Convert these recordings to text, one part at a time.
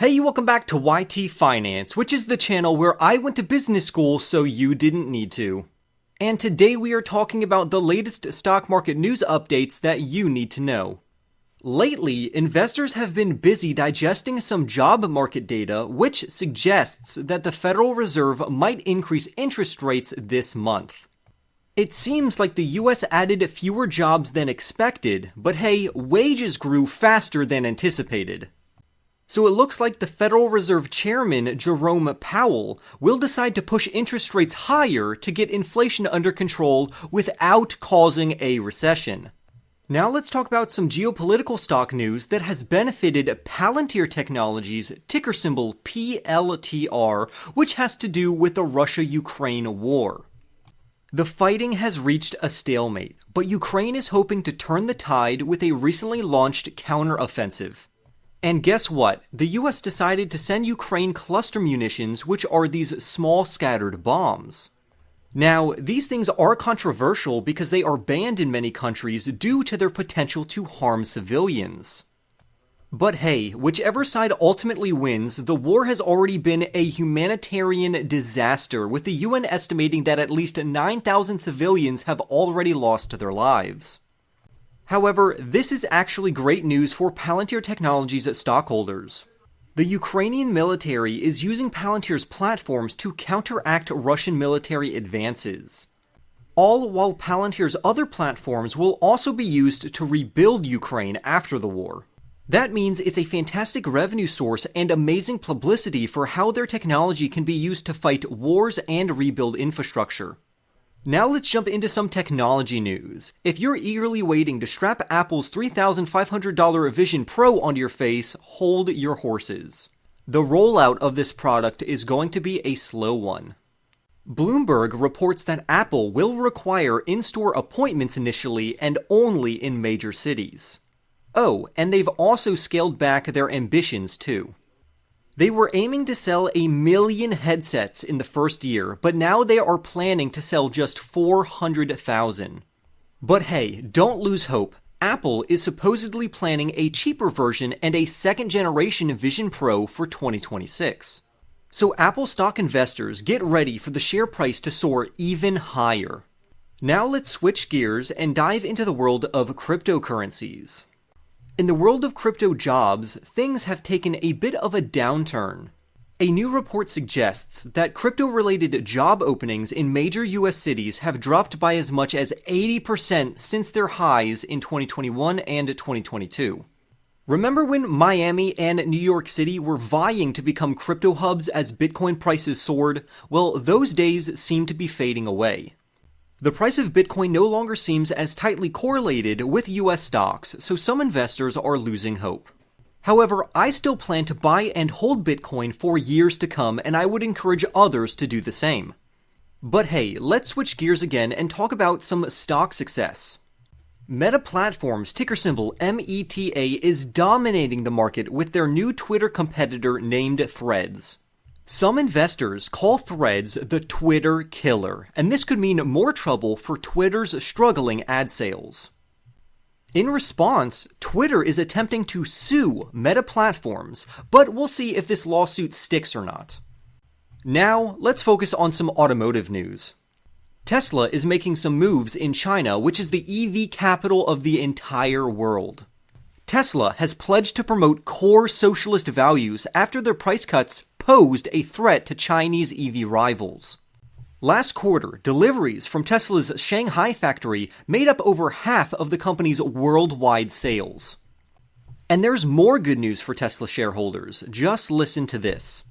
Hey, welcome back to YT Finance, which is the channel where I went to business school so you didn't need to. And today we are talking about the latest stock market news updates that you need to know. Lately, investors have been busy digesting some job market data which suggests that the Federal Reserve might increase interest rates this month. It seems like the US added fewer jobs than expected, but hey, wages grew faster than anticipated. So it looks like the Federal Reserve Chairman, Jerome Powell, will decide to push interest rates higher to get inflation under control without causing a recession. Now let's talk about some geopolitical stock news that has benefited Palantir Technologies, ticker symbol PLTR, which has to do with the Russia-Ukraine war. The fighting has reached a stalemate, but Ukraine is hoping to turn the tide with a recently launched counteroffensive. And guess what? The US decided to send Ukraine cluster munitions, which are these small scattered bombs. Now, these things are controversial because they are banned in many countries due to their potential to harm civilians. But hey, whichever side ultimately wins, the war has already been a humanitarian disaster, with the UN estimating that at least 9,000 civilians have already lost their lives. However, this is actually great news for Palantir Technologies stockholders. The Ukrainian military is using Palantir's platforms to counteract Russian military advances. All while Palantir's other platforms will also be used to rebuild Ukraine after the war. That means it's a fantastic revenue source and amazing publicity for how their technology can be used to fight wars and rebuild infrastructure. Now let's jump into some technology news. If you're eagerly waiting to strap Apple's $3,500 Vision Pro onto your face, hold your horses. The rollout of this product is going to be a slow one. Bloomberg reports that Apple will require in-store appointments initially and only in major cities. Oh, and they've also scaled back their ambitions too. They were aiming to sell 1 million headsets in the first year, but now they are planning to sell just 400,000. But hey, don't lose hope. Apple is supposedly planning a cheaper version and a second-generation Vision Pro for 2026. So Apple stock investors, get ready for the share price to soar even higher. Now let's switch gears and dive into the world of cryptocurrencies. In the world of crypto jobs, things have taken a bit of a downturn. A new report suggests that crypto-related job openings in major US cities have dropped by as much as 80% since their highs in 2021 and 2022. Remember when Miami and New York City were vying to become crypto hubs as Bitcoin prices soared? Well, those days seem to be fading away. The price of Bitcoin no longer seems as tightly correlated with US stocks, so some investors are losing hope. However, I still plan to buy and hold Bitcoin for years to come, and I would encourage others to do the same. But hey, let's switch gears again and talk about some stock success. Meta Platforms, ticker symbol META, is dominating the market with their new Twitter competitor named Threads. Some investors call Threads the Twitter killer, and this could mean more trouble for Twitter's struggling ad sales. In response, Twitter is attempting to sue Meta Platforms, but we'll see if this lawsuit sticks or not. Now, let's focus on some automotive news. Tesla is making some moves in China, which is the EV capital of the entire world. Tesla has pledged to promote core socialist values after their price cuts posed a threat to Chinese EV rivals. Last quarter, deliveries from Tesla's Shanghai factory made up over half of the company's worldwide sales. And there's more good news for Tesla shareholders. Just listen to this.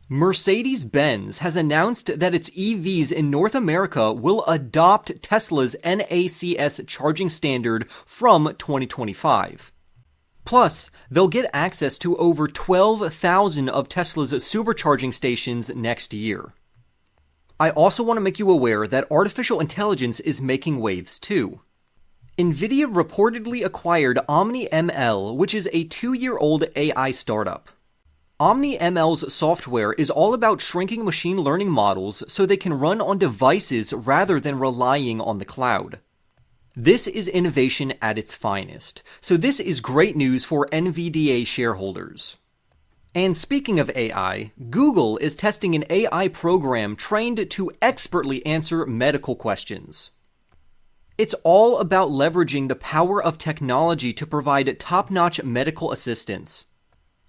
Mercedes-Benz has announced that its EVs in North America will adopt Tesla's NACS charging standard from 2025. Plus, they'll get access to over 12,000 of Tesla's supercharging stations next year. I also want to make you aware that artificial intelligence is making waves too. NVDA reportedly acquired OmniML, which is a 2-year-old AI startup. OmniML's software is all about shrinking machine learning models so they can run on devices rather than relying on the cloud. This is innovation at its finest, so this is great news for NVDA shareholders. And speaking of AI, Google is testing an AI program trained to expertly answer medical questions. It's all about leveraging the power of technology to provide top-notch medical assistance.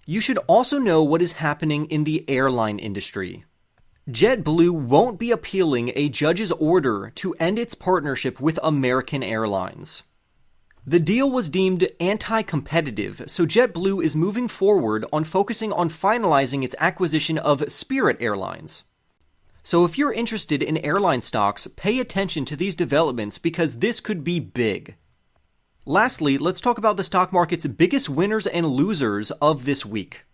You should also know what is happening in the airline industry. JetBlue won't be appealing a judge's order to end its partnership with American Airlines. The deal was deemed anti-competitive, so JetBlue is moving forward on focusing on finalizing its acquisition of Spirit Airlines. So if you're interested in airline stocks, pay attention to these developments because this could be big. Lastly, let's talk about the stock market's biggest winners and losers of this week.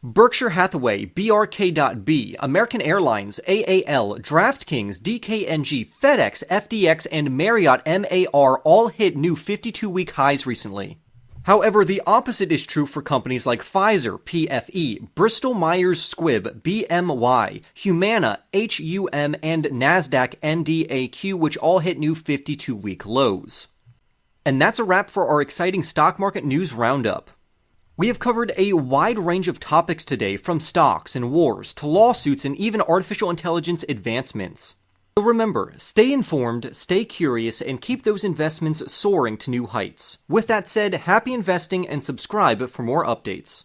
Berkshire Hathaway, BRK.B, American Airlines, AAL, DraftKings, DKNG, FedEx, FDX, and Marriott MAR all hit new 52-week highs recently. However, the opposite is true for companies like Pfizer, PFE, Bristol Myers Squibb, BMY, Humana, HUM, and NASDAQ NDAQ, which all hit new 52-week lows. And that's a wrap for our exciting stock market news roundup. We have covered a wide range of topics today, from stocks and wars to lawsuits and even artificial intelligence advancements. So remember, stay informed, stay curious, and keep those investments soaring to new heights. With that said, happy investing and subscribe for more updates.